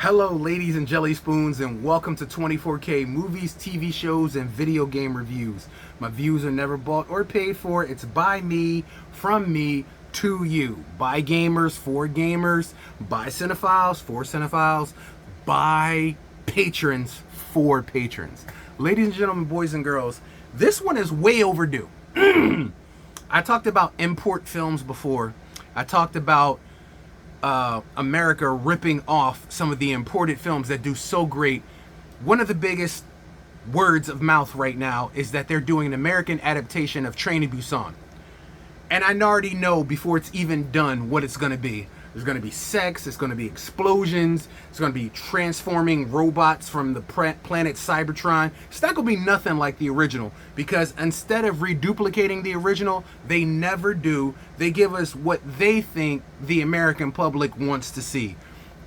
Hello, ladies and jelly spoons, and welcome to 24K movies, TV shows, and video game reviews. My views are never bought or paid for. It's by me, from me, to you. By gamers, for gamers. By cinephiles, for cinephiles. By patrons, for patrons. Ladies and gentlemen, boys and girls, this one is way overdue. I talked about import films before. I talked about America ripping off some of the imported films that do so great. One of the biggest words of mouth right now is that they're doing an American adaptation of Train to Busan. And I already know before it's even done what it's going to be. There's going to be sex, it's going to be explosions, it's going to be transforming robots from the planet Cybertron. It's not going to be nothing like the original, because instead of reduplicating the original, they never do. They give us what they think the American public wants to see.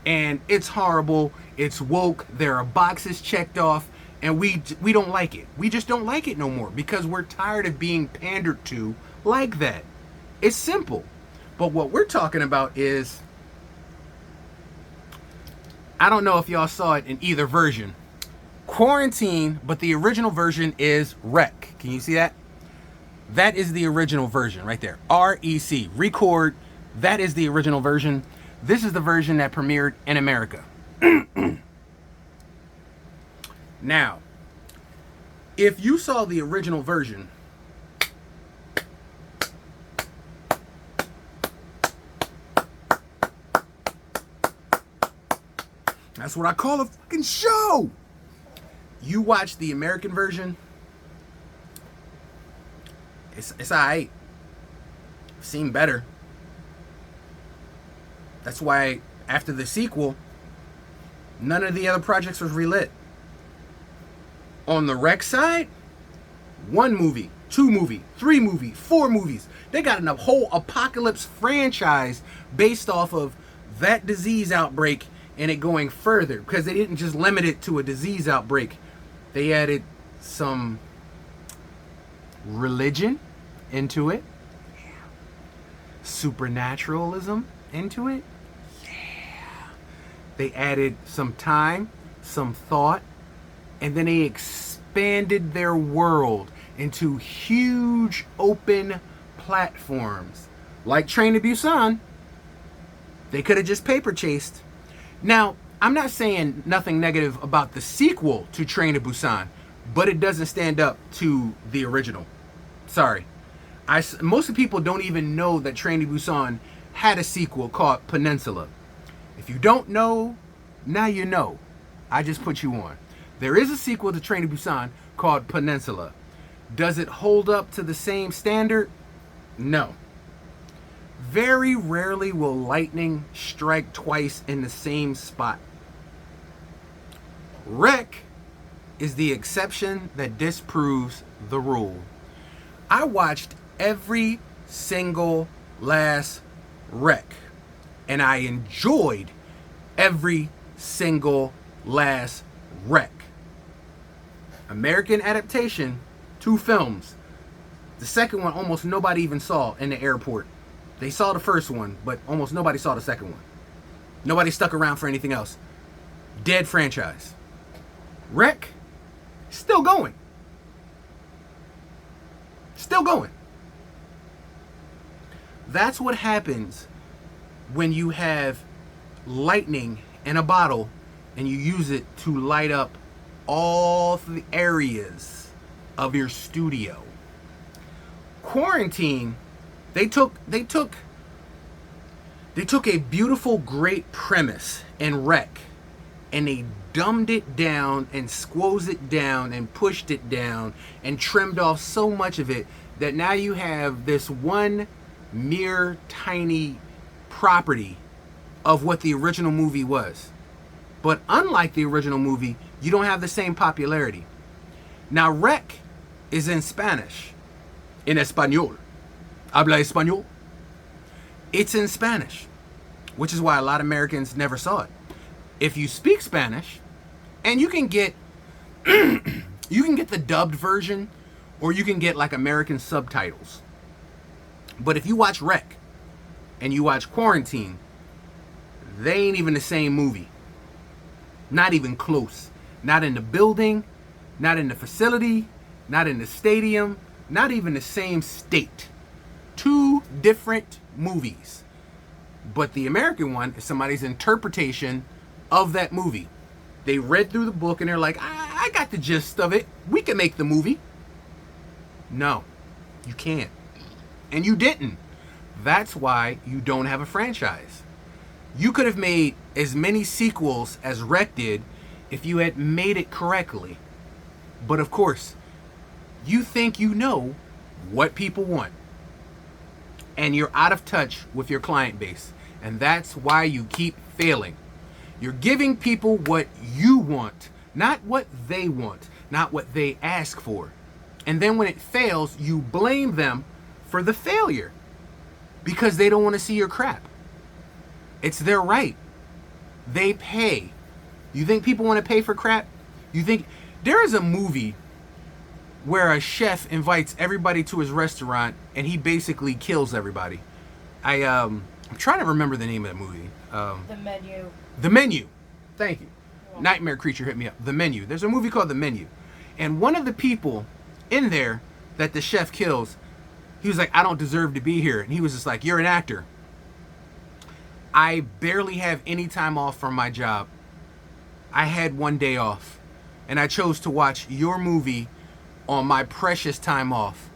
And it's horrible, it's woke, there are boxes checked off, and we don't like it. We just don't like it no more because we're tired of being pandered to like that. It's simple. But what we're talking about is, I don't know if y'all saw it in either version. Quarantine, but the original version is Rec. Can you see that? That is the original version right there. REC, record. That is the original version. This is the version that premiered in America. Now, if you saw the original version, that's what I call a fucking show. You watch the American version, it's alright. I've seen better. That's why after the sequel, none of the other projects was relit. On the Rec side, 1 movie, 2 movie, 3 movie, 4 movies. They got a whole apocalypse franchise based off of that disease outbreak and it going further, because they didn't just limit it to a disease outbreak. They added some religion into it, supernaturalism into it. They added some time, some thought, and then they expanded their world into huge open platforms. Like Train to Busan, they could have just paper chased. Now, I'm not saying nothing negative about the sequel to Train to Busan, but it doesn't stand up to the original. Sorry. Most of the people don't even know that Train to Busan had a sequel called Peninsula. If you don't know, now you know. I just put you on. There is a sequel to Train to Busan called Peninsula. Does it hold up to the same standard? No. Very rarely will lightning strike twice in the same spot. Rec is the exception that disproves the rule. I watched every single last Rec, and I enjoyed every single last Rec. American Adaptation, 2 films. The second one almost nobody even saw in the airport. They saw the first one, but almost nobody saw the second one. Nobody stuck around for anything else. Dead franchise. Rec, still going. Still going. That's what happens when you have lightning in a bottle and you use it to light up all the areas of your studio. Quarantine, they took a beautiful, great premise in Rec, and they dumbed it down and squoze it down and pushed it down and trimmed off so much of it that now you have this one mere tiny property of what the original movie was. But unlike the original movie, you don't have the same popularity. Now Rec is in Spanish, in Español. Habla Español. It's in Spanish, which is why a lot of Americans never saw it. If you speak Spanish, and you can get the dubbed version, or you can get like American subtitles. But if you watch Rec and you watch Quarantine, they ain't even the same movie. Not even close. Not in the building, not in the facility, not in the stadium, not even the same state. Two different movies. But the American one is somebody's interpretation of that movie. They read through the book and they're like, I got the gist of it. We can make the movie. No, you can't. And you didn't. That's why you don't have a franchise. You could have made as many sequels as Rec did if you had made it correctly. But of course, you think you know what people want. And you're out of touch with your client base. And that's why you keep failing. You're giving people what you want, not what they want, not what they ask for. And then when it fails, you blame them for the failure because they don't want to see your crap. It's their right. They pay. You think people want to pay for crap? You think there is a movie where a chef invites everybody to his restaurant and he basically kills everybody. I'm trying to remember the name of that movie. The Menu. The Menu. Thank you. Nightmare Creature hit me up. The Menu. There's a movie called The Menu. And one of the people in there that the chef kills, he was like, I don't deserve to be here. And he was just like, you're an actor. I barely have any time off from my job. I had one day off. And I chose to watch your movie on my precious time off.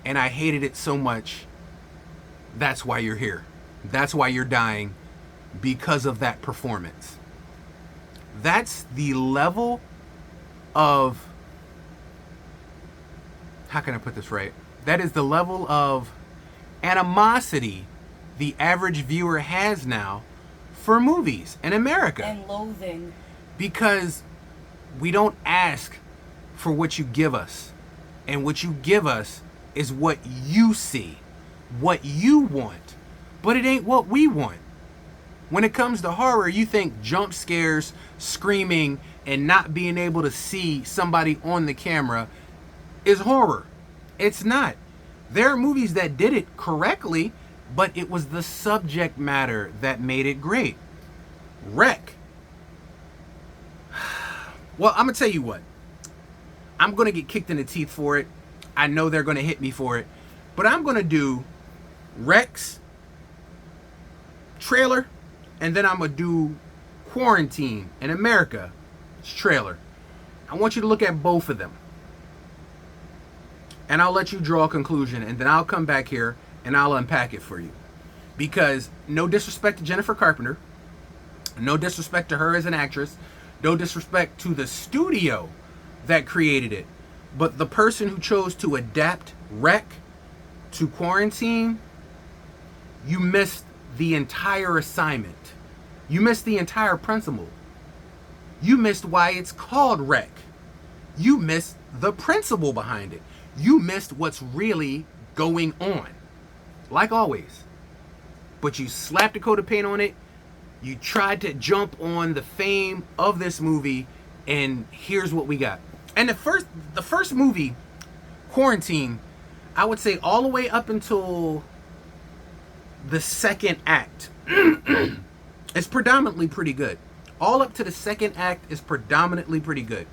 And I hated it so much. That's why you're here. That's why you're dying. Because of that performance. That's the level of, how can I put this right? That is the level of animosity the average viewer has now for movies in America. And loathing. Because we don't ask for what you give us. And what you give us is what you see. What you want. But it ain't what we want. When it comes to horror, you think jump scares, screaming, and not being able to see somebody on the camera is horror. It's not. There are movies that did it correctly, but it was the subject matter that made it great. Wreck. Well, I'm going to tell you what. I'm going to get kicked in the teeth for it. I know they're going to hit me for it. But I'm going to do Wreck's trailer, and then I'm going to do Quarantine in America's trailer. I want you to look at both of them. And I'll let you draw a conclusion, and then I'll come back here and I'll unpack it for you. Because no disrespect to Jennifer Carpenter, no disrespect to her as an actress, no disrespect to the studio that created it, but the person who chose to adapt Rec to Quarantine, you missed the entire assignment. You missed the entire principle. You missed why it's called Rec. You missed the principle behind it. You missed what's really going on. Like always. But you slapped a coat of paint on it. You tried to jump on the fame of this movie, and here's what we got. And the first movie, Quarantine, I would say all the way up until the second act is predominantly pretty good. All up to the second act is predominantly pretty good.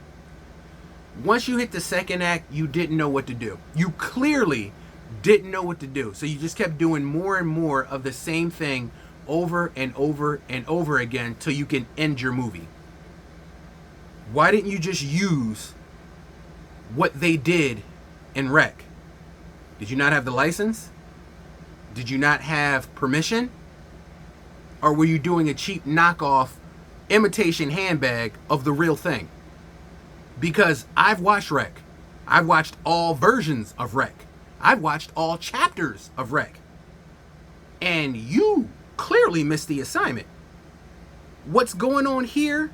Once you hit the second act, you didn't know what to do. You clearly didn't know what to do. So you just kept doing more and more of the same thing over and over and over again till you can end your movie. Why didn't you just use what they did in Rec? Did you not have the license? Did you not have permission? Or were you doing a cheap knockoff imitation handbag of the real thing? Because I've watched Rec. I've watched all versions of Rec. I've watched all chapters of Rec. And you clearly missed the assignment. What's going on here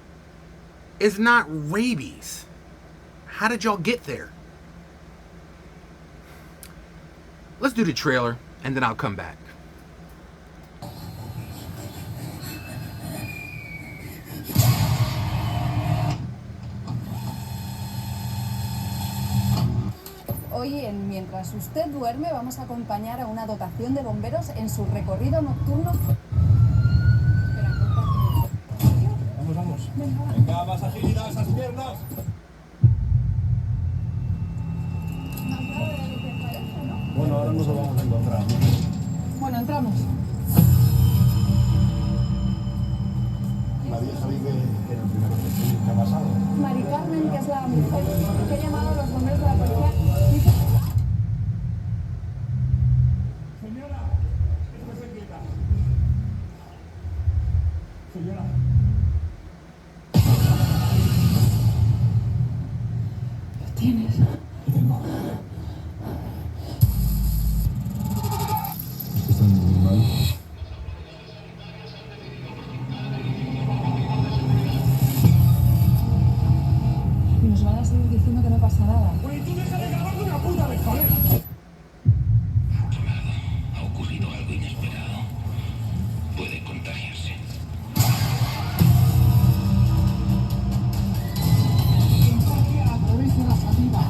is not rabies. How did y'all get there? Let's do the trailer and then I'll come back. Hoy, mientras usted duerme, vamos a acompañar a una dotación de bomberos en su recorrido nocturno. Vamos, vamos. Venga, más agilidad esas piernas. Bueno, ahora nos lo vamos a encontrar. Bueno, entramos. La vieja vive en el primer piso. ¿Qué ha pasado? Mari Carmen, que es la mujer, que ha llamado a los bomberos de la policía. Dice... Señora, esté quieta. Señora. Lo tienes. Están muy mal. Y nos van a seguir diciendo que no pasa nada. Oye, tú deja de grabar de una puta vez, joder. Ha ocurrido algo inesperado. Puede contagiarse. A través de la salida.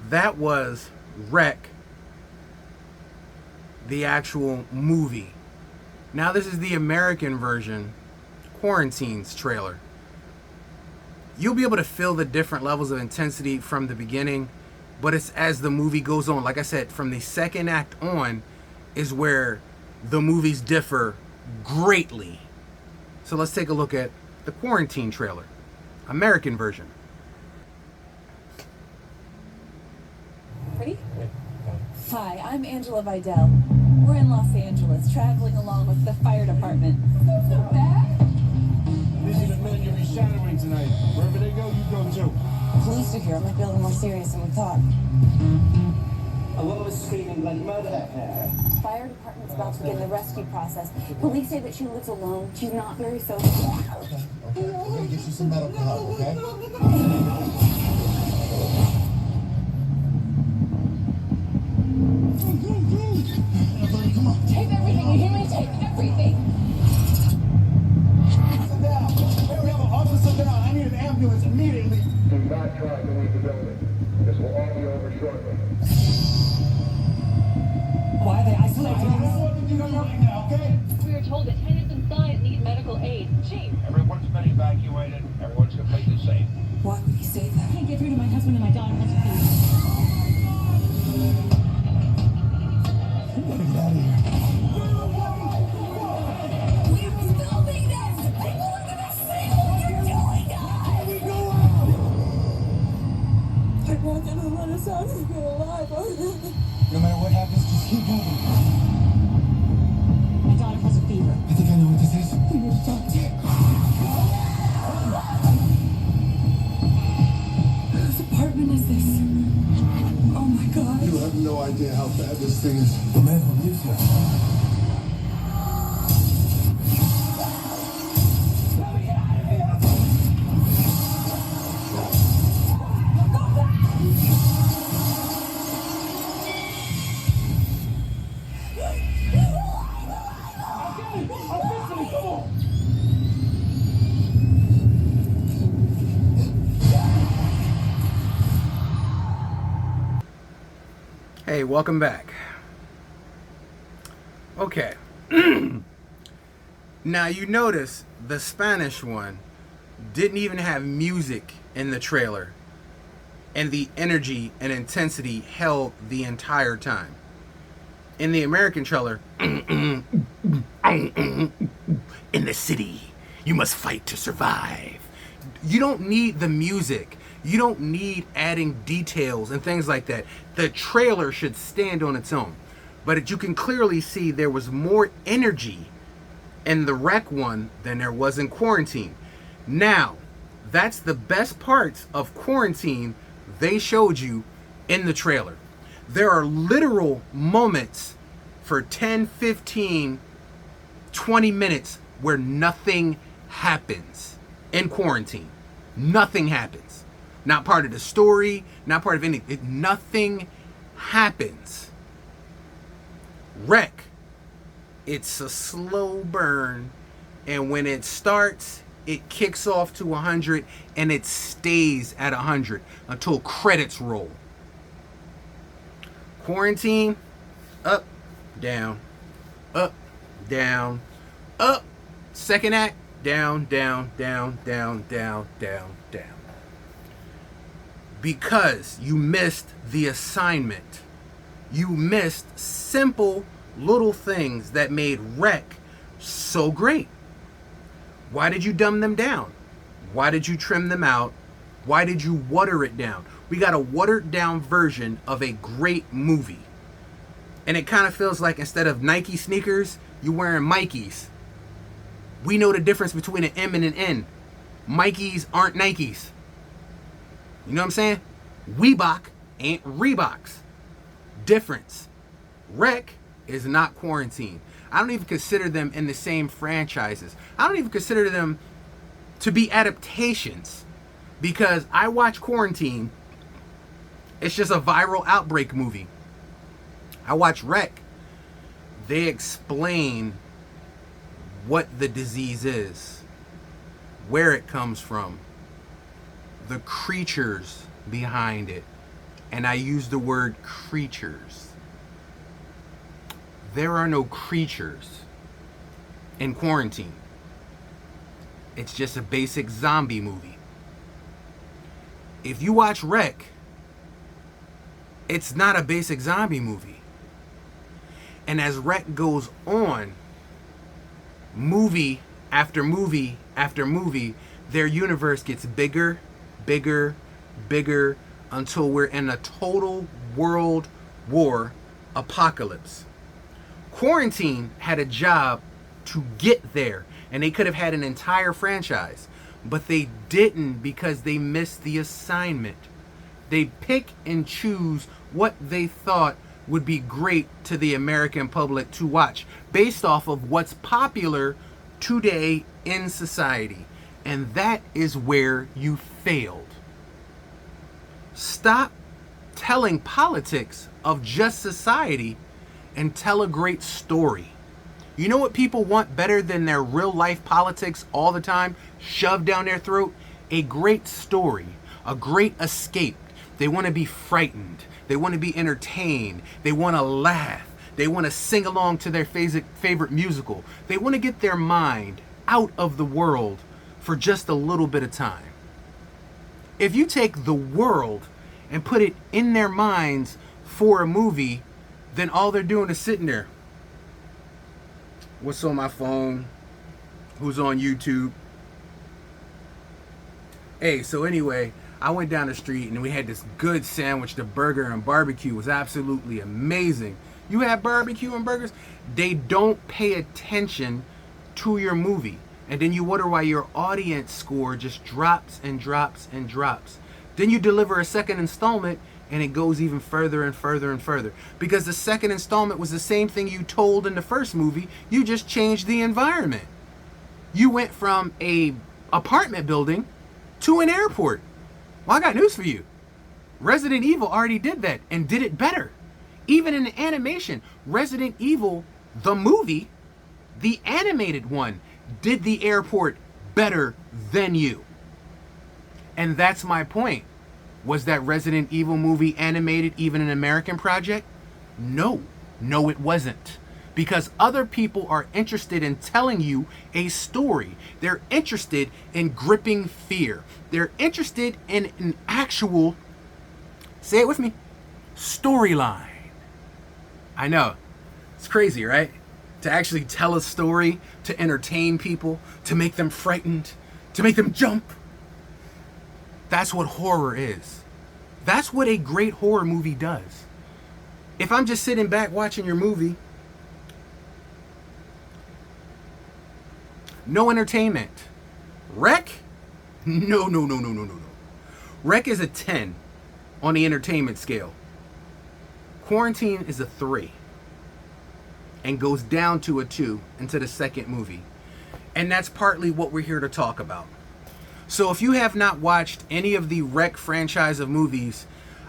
That was Wreck, the actual movie. Now this is the American version, Quarantine's trailer. You'll be able to feel the different levels of intensity from the beginning, but it's as the movie goes on. Like I said, from the second act on is where the movies differ greatly. So let's take a look at the Quarantine trailer, American version. Ready? Hi, I'm Angela Vidal. We're in Los Angeles, traveling along with the fire department. That's not bad. These are the men you'll be shadowing tonight. Wherever they go, you go too. Police are here. It might be a little more serious than we thought. A woman was screaming bloody murder. Fire department's about to begin the rescue process. Police say that she lives alone. She's not very social. Okay. We're gonna get you some medical help, okay? Take everything. You hear me? Take everything. Sit down. Hey, we have an officer down. I need an ambulance immediately. Do not try to leave the building. This will all be over shortly. Why are they I isolating don't know us? what to do right now, okay? We were told that tenants inside need medical aid. Chief, Everyone's been evacuated. Everyone's completely safe. Why would he say that? I can't get through to my husband and my daughter. That's please. Get out of here. We're filming this! People are gonna see what you're doing, guys! We go out. They're not gonna let us out if we're alive, are they? No matter what happens, just keep moving. My daughter has a fever. I think I know what this is. We need a doctor. Whose apartment is this? Oh my god. You have no idea how bad this thing is. The man who lives here. Hey, welcome back. Okay. Now you notice the Spanish one didn't even have music in the trailer, and the energy and intensity held the entire time. In the American trailer, in the city, you must fight to survive. You don't need the music. You don't need adding details and things like that. The trailer should stand on its own. But you can clearly see there was more energy in the Wreck one than there was in Quarantine. Now, that's the best parts of Quarantine they showed you in the trailer. There are literal moments for 10, 15, 20 minutes where nothing happens in Quarantine. Nothing happens. Not part of the story, not part of anything. Nothing happens. Wreck, it's a slow burn, and when it starts, it kicks off to 100 and it stays at 100 until credits roll. Quarantine, up, down, up, down, up. Second act, down, down, down, down, down, down, down. Because you missed the assignment. You missed simple little things that made Wreck so great. Why did you dumb them down? Why did you trim them out? Why did you water it down? We got a watered down version of a great movie. And it kind of feels like instead of Nike sneakers, you're wearing Mikey's. We know the difference between an M and an N. Mikey's aren't Nikes. You know what I'm saying? Weebach ain't Reeboks. Difference. Wreck is not Quarantine. I don't even consider them in the same franchises. I don't even consider them to be adaptations, because I watch Quarantine. It's just a viral outbreak movie. I watch Wreck. They explain what the disease is, where it comes from, the creatures behind it. And I use the word creatures. There are no creatures in Quarantine. It's just a basic zombie movie. If you watch Wreck, it's not a basic zombie movie. And as Wreck goes on, movie after movie after movie, their universe gets bigger, bigger, bigger, until we're in a total world war apocalypse. Quarantine had a job to get there, and they could have had an entire franchise, but they didn't because they missed the assignment. They pick and choose what they thought would be great to the American public to watch based off of what's popular today in society. And that is where you failed. Stop telling politics of just society and tell a great story. You know what people want better than their real life politics all the time shoved down their throat? A great story, a great escape. They want to be frightened. They want to be entertained. They want to laugh. They want to sing along to their favorite musical. They want to get their mind out of the world for just a little bit of time. If you take the world and put it in their minds for a movie, then all they're doing is sitting there. What's on my phone? Who's on YouTube? Hey, so anyway, I went down the street and we had this good sandwich. The burger and barbecue was absolutely amazing. You have barbecue and burgers? They don't pay attention to your movie. And then you wonder why your audience score just drops and drops and drops. Then you deliver a second installment and it goes even further and further and further. Because the second installment was the same thing you told in the first movie. You just changed the environment. You went from a apartment building to an airport. Well, I got news for you. Resident Evil already did that and did it better. Even in the animation, Resident Evil, the movie, the animated one, did the airport better than you. And that's my point. Was that Resident Evil movie animated, even an American project? No, it wasn't. Because other people are interested in telling you a story. They're interested in gripping fear. They're interested in an actual, say it with me, storyline. I know, it's crazy, right? To actually tell a story, to entertain people, to make them frightened, to make them jump. That's what horror is. That's what a great horror movie does. If I'm just sitting back watching your movie, no entertainment. Wreck? No. Wreck is a 10 on the entertainment scale. Quarantine is a 3 and goes down to a 2 into the second movie. And that's partly what we're here to talk about. So if you have not watched any of the Wreck franchise of movies,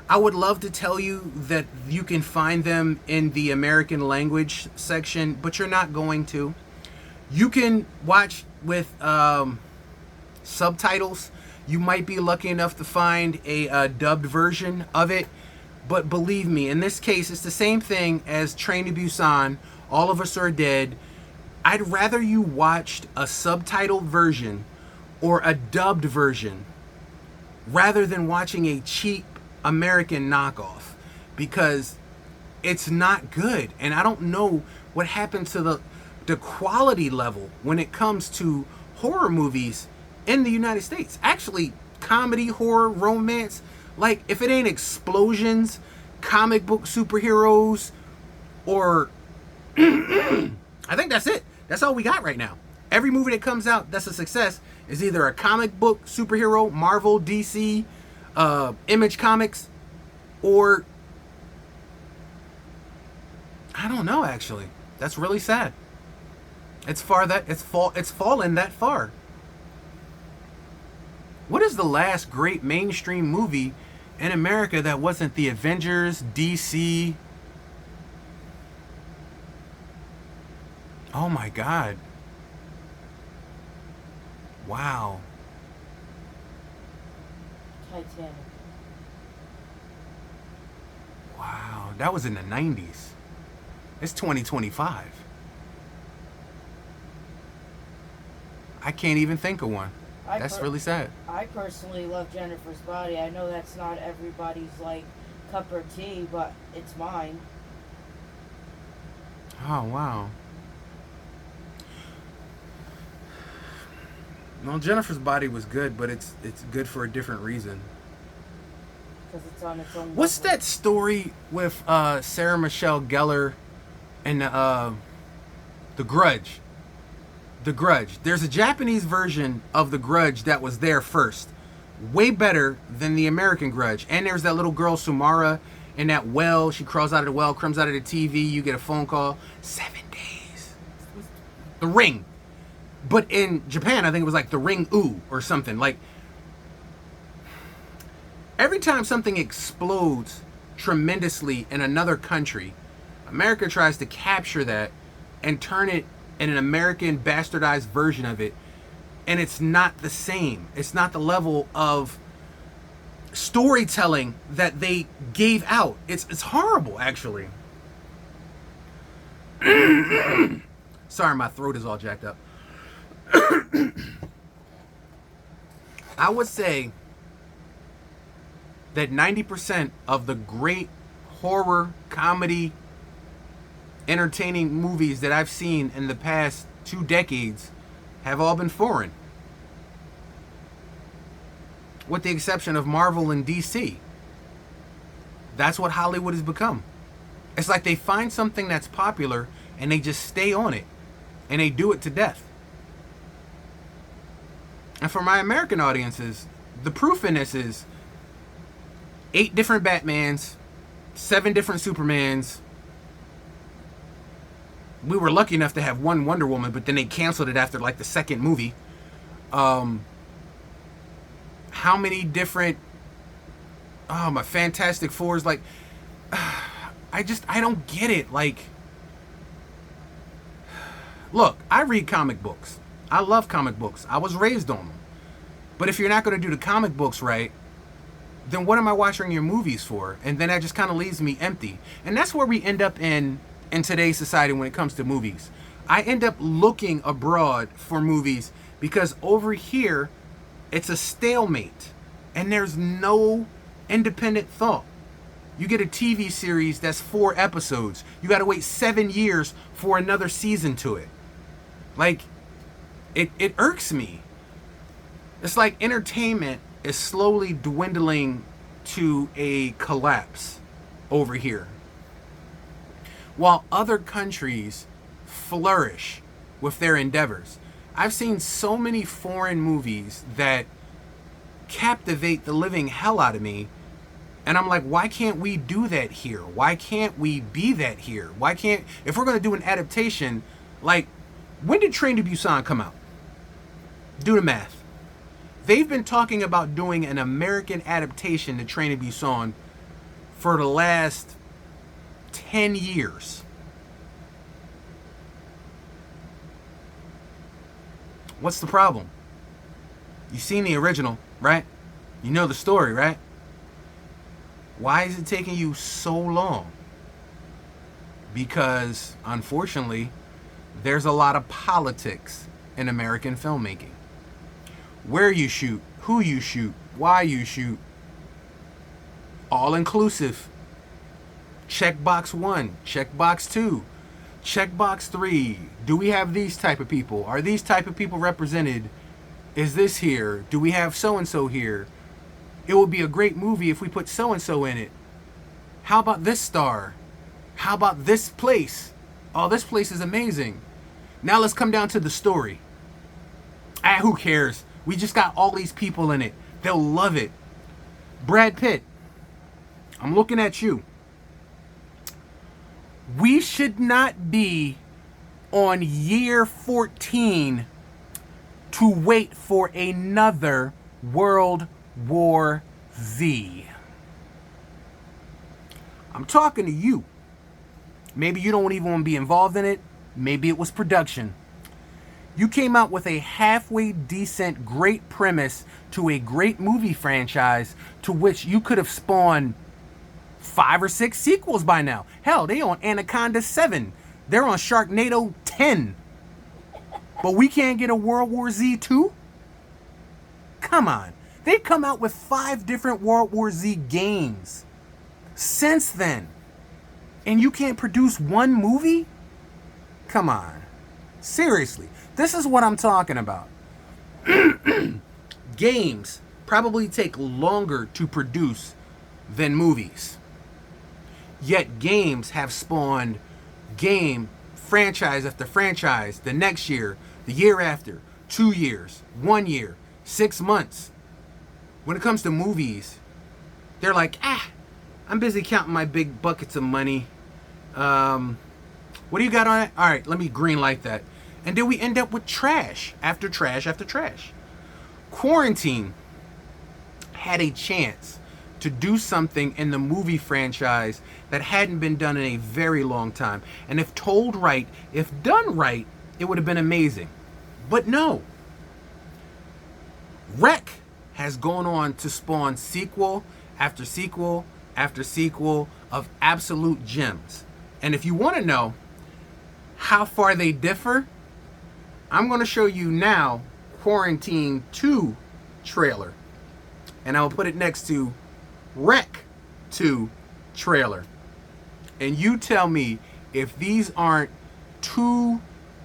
I would love to tell you that you can find them in the American language section, but you're not going to. You can watch with subtitles. You might be lucky enough to find a dubbed version of it. But believe me, in this case, it's the same thing as Train to Busan, All of Us Are Dead. I'd rather you watched a subtitled version or a dubbed version rather than watching a cheap American knockoff, because it's not good. And I don't know what happened to the quality level when it comes to horror movies in the United States. Actually, comedy, horror, romance, like if it ain't explosions, comic book superheroes, or I think that's it. That's all we got right now. Every movie that comes out that's a success is either a comic book superhero, Marvel, DC, Image Comics, or I don't know. Actually, that's really sad. It's fallen that far. What is the last great mainstream movie in America that wasn't the Avengers, DC? Oh my God. Wow. Titanic. Wow. That was in the 90s. It's 2025. I can't even think of one. That's really sad. I personally love Jennifer's Body. I know that's not everybody's like cup of tea, but it's mine. Oh, wow. Well, Jennifer's Body was good, but it's good for a different reason. Because it's on its own What's level. that story with Sarah Michelle Gellar and The Grudge? The Grudge. There's a Japanese version of The Grudge that was there first. Way better than the American Grudge. And there's that little girl, Sumara, in that well. She crawls out of the well, comes out of the TV. You get a phone call. 7 days. The Ring. But in Japan, I think it was like The Ring Ooh or something. Like, every time something explodes tremendously in another country, America tries to capture that and turn it in an American bastardized version of it. And it's not the same. It's not the level of storytelling that they gave out. It's horrible, actually. Sorry, my throat is all jacked up. I would say that 90% of the great horror, comedy, entertaining movies that I've seen in the past 2 decades have all been foreign. With the exception of Marvel and DC. That's what Hollywood has become. It's like they find something that's popular and they just stay on it. And they do it to death. And for my American audiences, the proof in this is 8 different Batmans, 7 different Supermans. We were lucky enough to have 1 Wonder Woman, but then they canceled it after like the 2nd movie. How many different... Oh, my Fantastic Fours. Like, I don't get it. Like, look, I read comic books. I love comic books. I was raised on them. But if you're not going to do the comic books right, then what am I watching your movies for? And then that just kind of leaves me empty. And that's where we end up in today's society when it comes to movies. I end up looking abroad for movies because over here, it's a stalemate. And there's no independent thought. You get a TV series that's 4 episodes. You got to wait 7 years for another season to it. Like, it irks me. It's like entertainment is slowly dwindling to a collapse over here. While other countries flourish with their endeavors. I've seen so many foreign movies that captivate the living hell out of me. And I'm like, why can't we do that here? Why can't we be that here? Why can't... If we're going to do an adaptation, like, when did Train to Busan come out? Do the math. They've been talking about doing an American adaptation to Train to Busan for the last 10 years. What's the problem? You've seen the original, right? You know the story, right? Why is it taking you so long? Because, unfortunately, there's a lot of politics in American filmmaking. Where you shoot, who you shoot, why you shoot. All inclusive. Check box 1, check box 2, check box 3. Do we have these type of people? Are these type of people represented? Is this here? Do we have so-and-so here? It would be a great movie if we put so-and-so in it. How about this star? How about this place? Oh, this place is amazing. Now let's come down to the story. Who cares? We just got all these people in it. They'll love it. Brad Pitt, I'm looking at you. We should not be on year 14 to wait for another World War Z. I'm talking to you. Maybe you don't even want to be involved in it. Maybe it was production. You came out with a halfway decent, great premise to a great movie franchise to which you could have spawned 5 or 6 sequels by now. Hell, they on Anaconda 7. They're on Sharknado 10. But we can't get a World War Z 2? Come on. They've come out with 5 different World War Z games since then. And you can't produce one movie? Come on. Seriously. This is what I'm talking about. Games probably take longer to produce than movies. Yet games have spawned game franchise after franchise the next year, the year after, 2 years, 1 year, 6 months. When it comes to movies, they're like, I'm busy counting my big buckets of money. What do you got on it? All right, let me green light that. And then we end up with trash after trash after trash. Quarantine had a chance to do something in the movie franchise that hadn't been done in a very long time. And if told right, if done right, it would have been amazing. But no. Wreck has gone on to spawn sequel after sequel after sequel of absolute gems. And if you want to know how far they differ, I'm going to show you now Quarantine 2 trailer. And I'll put it next to Wreck 2 trailer. And you tell me if these aren't 2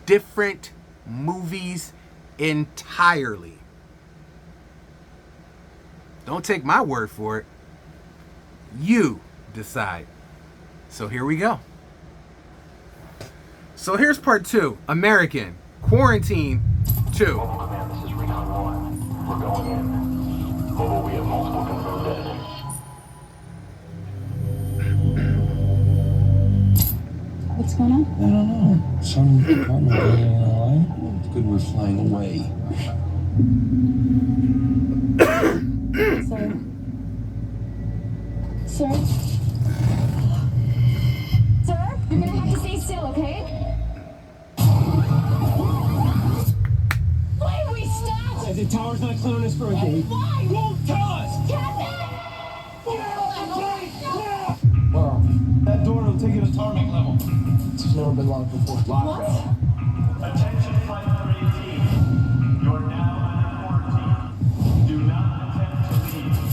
different movies entirely. Don't take my word for it. You decide. So here we go. So here's part 2. American Quarantine 2. Command, this is Recon 1. We're going in. Over, we have multiple confirmed enemies. What's going on? I don't know. Some apartment building in LA. It's good we're flying away. Sir? Sir? You're gonna have to stay still, okay? Why are we stopped? The tower's not clearing us for a date. Why? Won't tell us! Wow. That door will take you to tarmac level. This has never been locked before. What? Attention Flight 318. You're now under quarantine. Do not attempt to leave.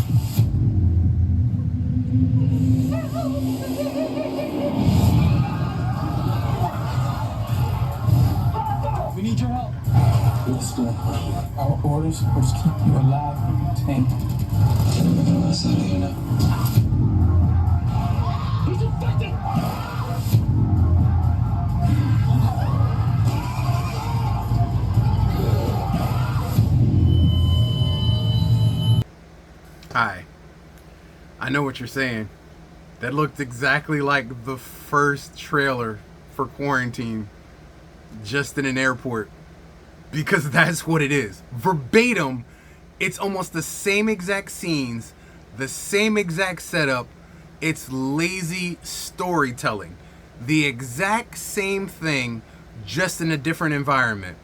We need your help. Listen, our orders are to keep you alive and contained. That's not enough. He's infected! Hi. I know what you're saying. That looked exactly like the first trailer for Quarantine, just in an airport. Because that's what it is. Verbatim, it's almost the same exact scenes, the same exact setup, It's lazy storytelling. The exact same thing, just in a different environment.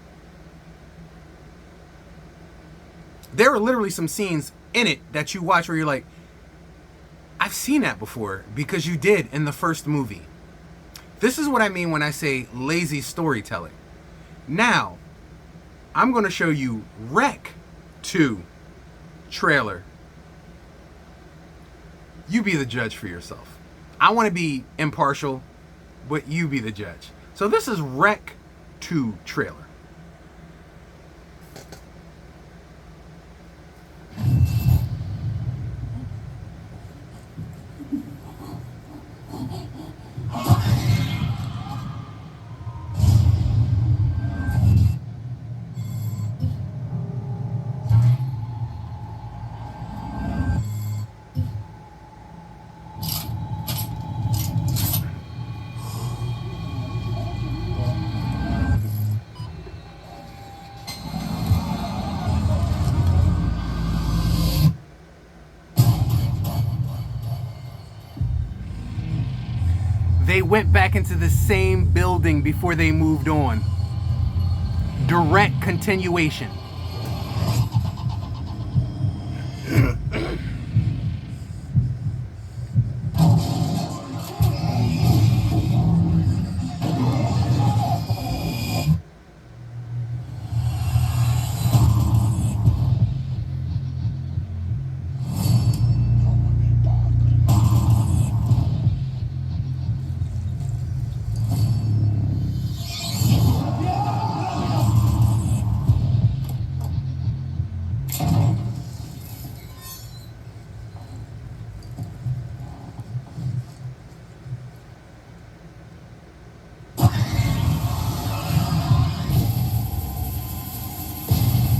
There are literally some scenes in it that you watch where you're like, I've seen that before, because you did in the first movie. This is what I mean when I say lazy storytelling. Now, I'm going to show you Rec 2 trailer. You be the judge for yourself. I want to be impartial, but you be the judge. So this is Rec 2 trailer. They went back into the same building before they moved on. Direct continuation.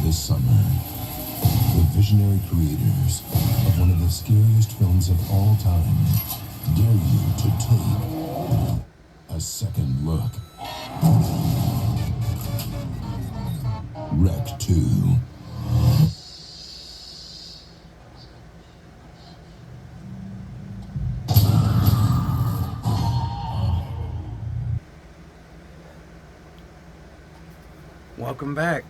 This summer, the visionary creators of one of the scariest films of all time dare you to take a second look. Rec 2. Welcome back.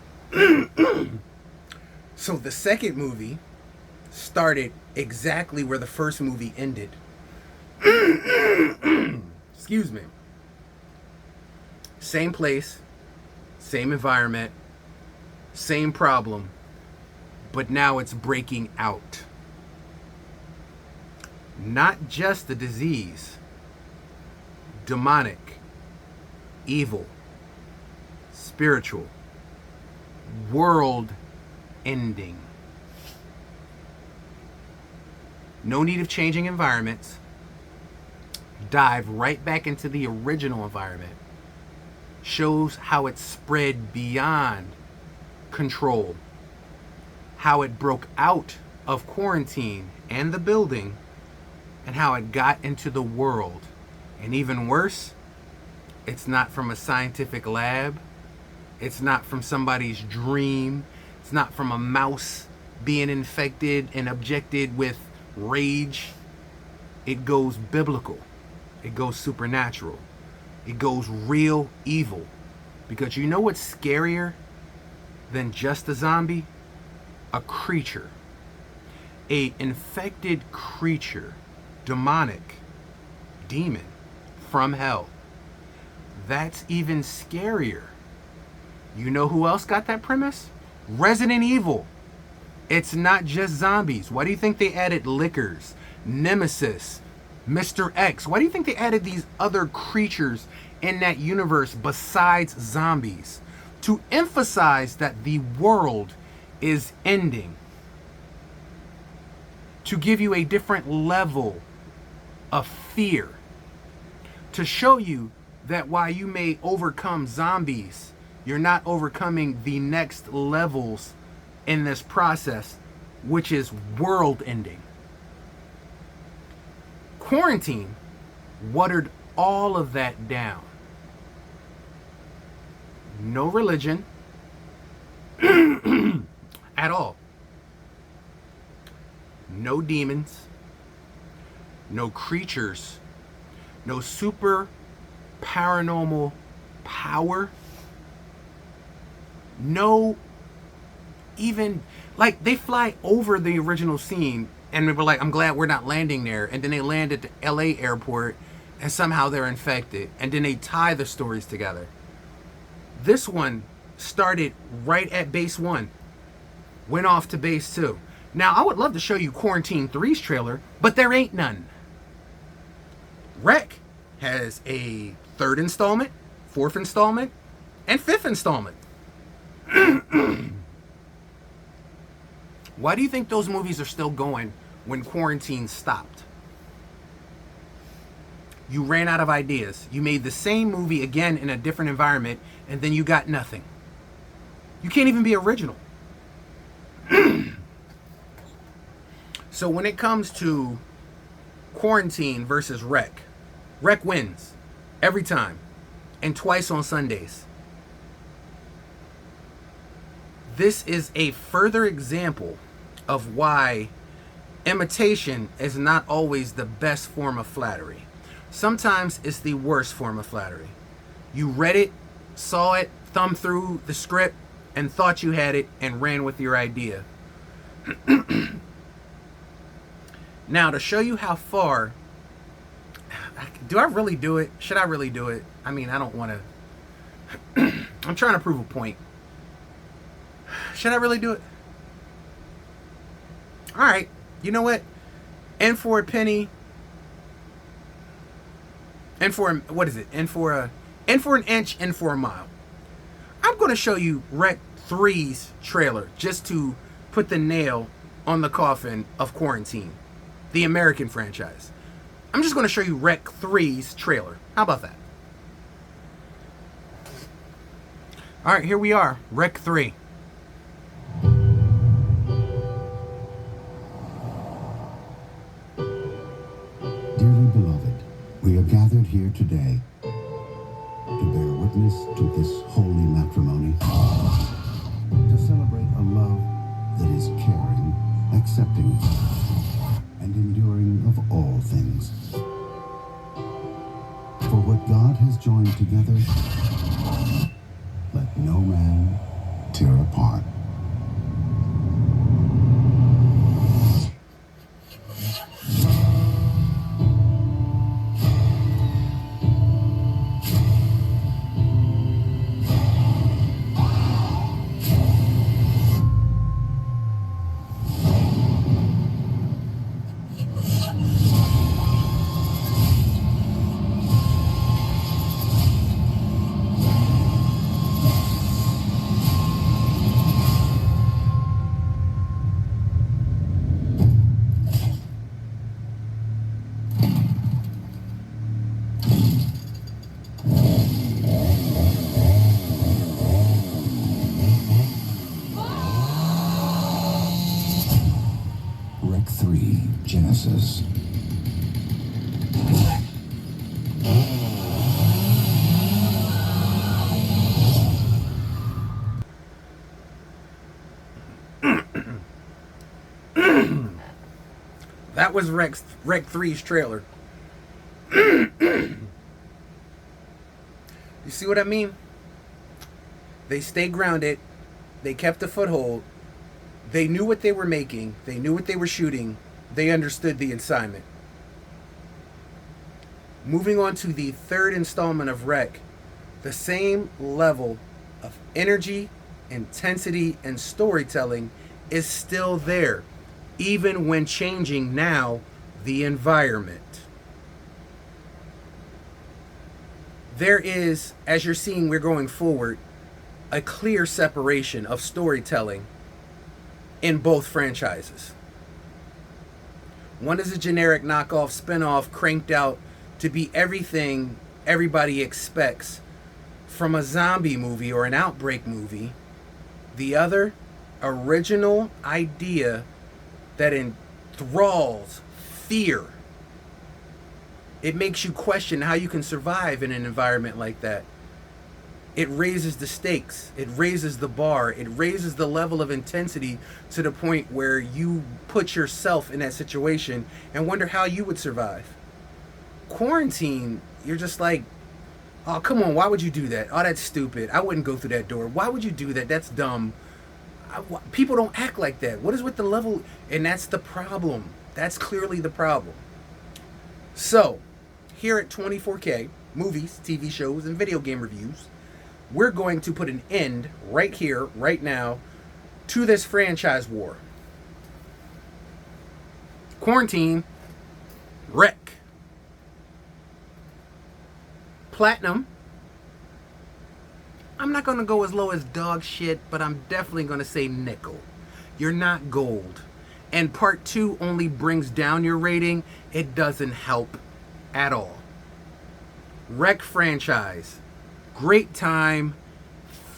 So the second movie started exactly where the first movie ended. Excuse me. Same place, same environment, same problem, but now it's breaking out. Not just the disease, demonic, evil, spiritual, world ending. No need of changing environments. Dive right back into the original environment. Shows how it spread beyond control. How it broke out of quarantine and the building, and how it got into the world. And even worse, it's not from a scientific lab. It's not from somebody's dream. It's not from a mouse being infected and objected with rage. It goes biblical. It goes supernatural. It goes real evil. Because you know what's scarier than just a zombie? A creature. A infected creature. Demonic. Demon. From hell. That's even scarier. You know who else got that premise? Resident Evil. It's not just zombies. Why do you think they added Lickers, Nemesis, Mr. X? Why do you think they added these other creatures in that universe besides zombies? To emphasize that the world is ending. To give you a different level of fear. To show you that while you may overcome zombies, you're not overcoming the next levels in this process, which is world ending. Quarantine watered all of that down. No religion at all. No demons. no creatures, no super paranormal power, no even, like, they fly over the original scene and they were like, I'm glad we're not landing there. And then they land at the LA airport and somehow they're infected. And then they tie the stories together. This one started right at base 1, went off to base 2. Now, I would love to show you Quarantine 3's trailer, but there ain't none. Rec has a 3rd installment, 4th installment, and 5th installment. Why do you think those movies are still going when quarantine stopped? You ran out of ideas. You made the same movie again in a different environment, and then you got nothing. You can't even be original. So when it comes to Quarantine versus Rec, Rec wins every time, and twice on Sundays. This is a further example of why imitation is not always the best form of flattery. Sometimes it's the worst form of flattery. You read it, saw it, thumbed through the script, and thought you had it and ran with your idea. Now, to show you how far, do I really do it? Should I really do it? I mean, I don't want to. I'm trying to prove a point. Should I really do it? All right. You know what? N for a penny. N for a, what is it? N for an inch, N for a mile. I'm going to show you Rec 3's trailer just to put the nail on the coffin of Quarantine, the American franchise. I'm just going to show you Rec 3's trailer. How about that? All right, here we are. Rec 3. Dearly beloved, we are gathered here today to bear witness to this holy matrimony, to celebrate a love that is caring, accepting, and enduring of all things. For what God has joined together, let no man tear apart. Rec 3 Genesis. That was Rec 3's trailer. You see what I mean? They stayed grounded. They kept a foothold. They knew what they were making. They knew what they were shooting. They understood the assignment. Moving on to the 3rd installment of Rec, the same level of energy, intensity, and storytelling is still there, even when changing now the environment. There is, as you're seeing, we're going forward, a clear separation of storytelling in both franchises. One is a generic knockoff spinoff cranked out to be everything everybody expects from a zombie movie or an outbreak movie. The other, original idea that enthralls fear. It makes you question how you can survive in an environment like that. It raises the stakes. It raises the bar. It raises the level of intensity to the point where you put yourself in that situation and wonder how you would survive. Quarantine, you're just like, oh, come on, why would you do that? Oh, that's stupid. I wouldn't go through that door. Why would you do that? That's dumb. People don't act like that. What is with the level? And that's the problem. That's clearly the problem. So, here at 24K, movies, TV shows, and video game reviews, we're going to put an end right here, right now, to this franchise war. Quarantine, Wreck. Platinum, I'm not going to go as low as dog shit, but I'm definitely going to say nickel. You're not gold. And part 2 only brings down your rating. It doesn't help at all. Wreck franchise. Great time,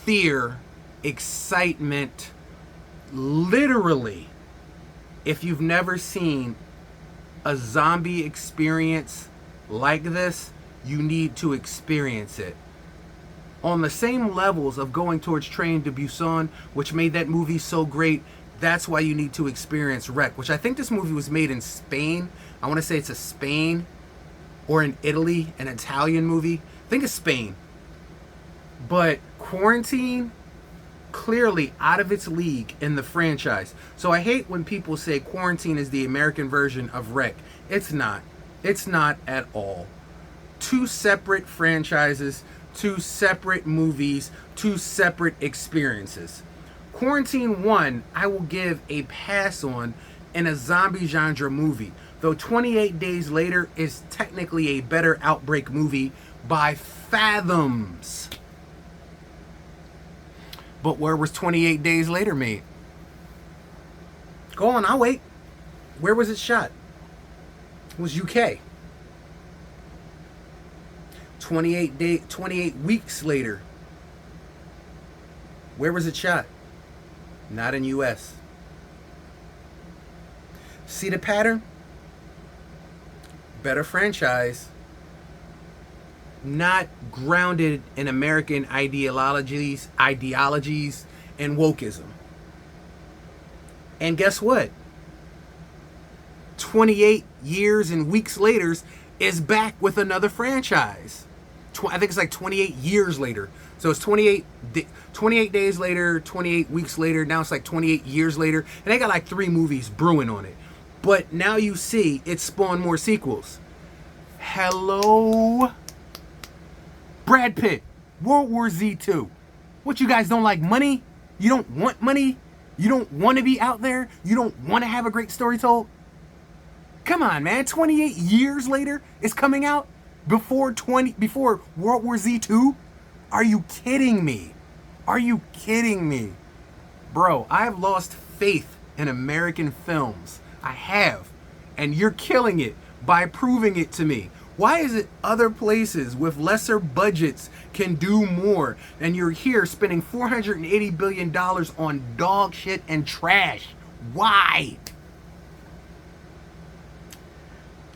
fear, excitement. Literally, if you've never seen a zombie experience like this, you need to experience it. On the same levels of going towards Train to Busan, which made that movie so great, that's why you need to experience Wreck, which I think this movie was made in Spain. I want to say it's a Spain or in Italy, an Italian movie. I think it's Spain. But Quarantine, clearly out of its league in the franchise. So I hate when people say Quarantine is the American version of Wreck. It's not. It's not at all. 2 separate franchises, 2 separate movies, 2 separate experiences. Quarantine 1, I will give a pass on in a zombie genre movie, though 28 Days Later is technically a better outbreak movie by fathoms. But where was 28 Days Later made? Go on, I'll wait. Where was it shot? It was UK. 28 weeks later. Where was it shot? Not in US. See the pattern? Better franchise. Not grounded in American ideologies, and wokeism. And guess what? 28 years and weeks later is back with another franchise. I think it's like 28 years later. So it's 28 days later, 28 weeks later. Now it's like 28 years later. And they got like 3 movies brewing on it. But now you see it spawned more sequels. Hello? Brad Pitt, World War Z 2. What, you guys don't like money? You don't want money? You don't want to be out there? You don't want to have a great story told? Come on, man. 28 years later it's coming out? Before World War Z 2? Are you kidding me? Are you kidding me? Bro, I have lost faith in American films. I have. And you're killing it by proving it to me. Why is it other places with lesser budgets can do more and you're here spending $480 billion on dog shit and trash? Why?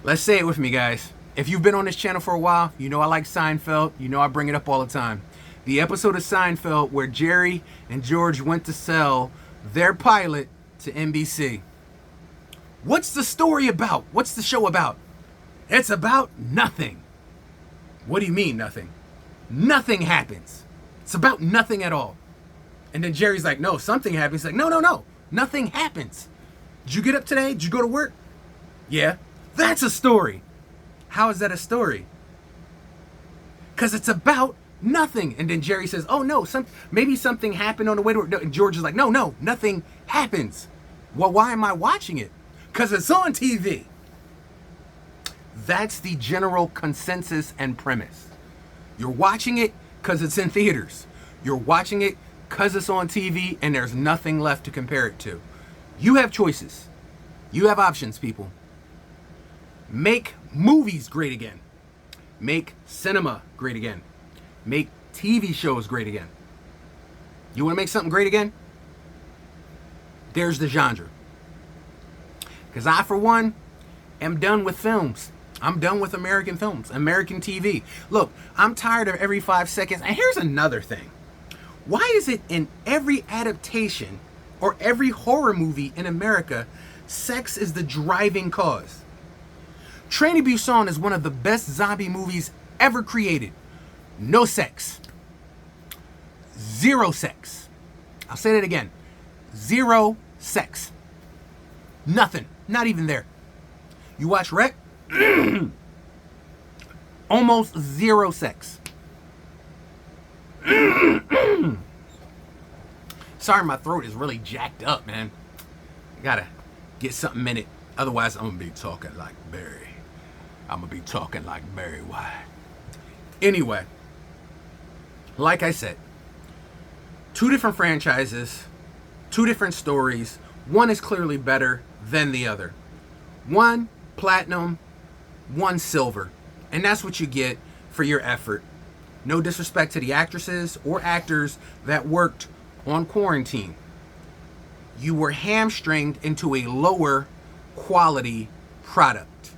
Let's say it with me, guys. If you've been on this channel for a while, you know I like Seinfeld. You know I bring it up all the time. The episode of Seinfeld where Jerry and George went to sell their pilot to NBC. What's the story about? What's the show about? It's about nothing. What do you mean nothing? Nothing happens. It's about nothing at all. And then Jerry's like, no, something happens. He's like, no. Nothing happens. Did you get up today? Did you go to work? Yeah. That's a story. How is that a story? Because it's about nothing. And then Jerry says, oh no, maybe something happened on the way to work. And George is like, no, nothing happens. Well, why am I watching it? Because it's on TV. That's the general consensus and premise. You're watching it because it's in theaters. You're watching it because it's on TV and there's nothing left to compare it to. You have choices. You have options, people. Make movies great again. Make cinema great again. Make TV shows great again. You want to make something great again? There's the genre. Because I, for one, am done with films. I'm done with American films, American TV. Look, I'm tired of every 5 seconds. And here's another thing. Why is it in every adaptation or every horror movie in America, sex is the driving cause? Train to Busan is one of the best zombie movies ever created. No sex. Zero sex. I'll say that again. Zero sex. Nothing. Not even there. You watch Wreck? Almost zero sex. Sorry, my throat is really jacked up, man. I gotta get something in it. Otherwise, I'm gonna be talking like Barry. I'm gonna be talking like Barry White. Anyway, like I said, 2 different franchises, 2 different stories. One is clearly better than the other. One platinum, one silver. And that's what you get for your effort. No disrespect to the actresses or actors that worked on Quarantine. You were hamstringed into a lower quality product.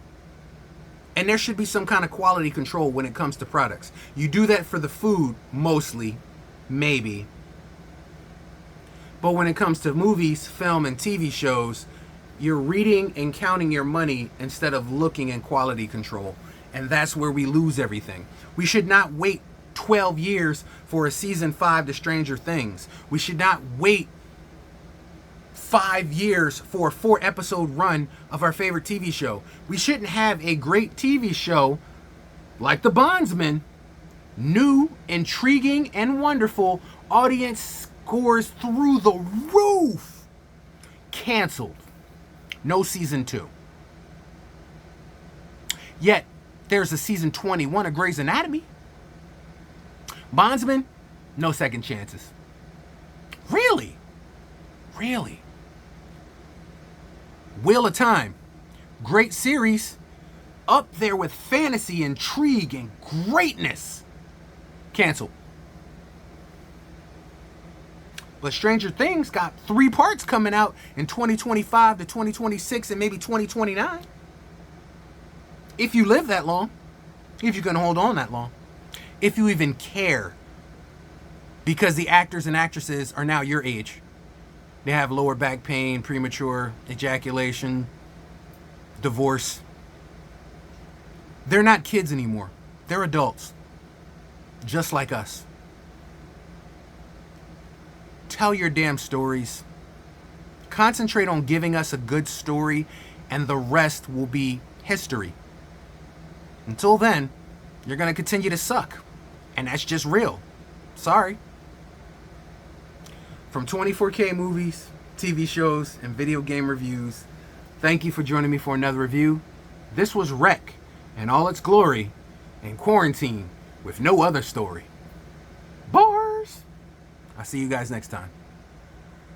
And there should be some kind of quality control when it comes to products. You do that for the food, mostly, maybe. But when it comes to movies, film, and TV shows, you're reading and counting your money instead of looking at quality control. And that's where we lose everything. We should not wait 12 years for a season 5 to Stranger Things. We should not wait 5 years for a 4-episode run of our favorite TV show. We shouldn't have a great TV show like The Bondsman, new, intriguing, and wonderful, audience scores through the roof, canceled. No season 2. Yet, there's a season 21 of Grey's Anatomy. Bondsman, no second chances. Really? Really? Wheel of Time, great series, up there with fantasy, intrigue, and greatness. Canceled. But Stranger Things got 3 parts coming out in 2025 to 2026 and maybe 2029. If you live that long. If you can hold on that long. If you even care. Because the actors and actresses are now your age. They have lower back pain, premature ejaculation, divorce. They're not kids anymore. They're adults. Just like us. Tell your damn stories. Concentrate on giving us a good story, and the rest will be history. Until then, you're going to continue to suck. And that's just real. Sorry. From 24K movies, TV shows, and video game reviews, thank you for joining me for another review. This was Wreck in all its glory, and Quarantine with no other story. Bars! I'll see you guys next time.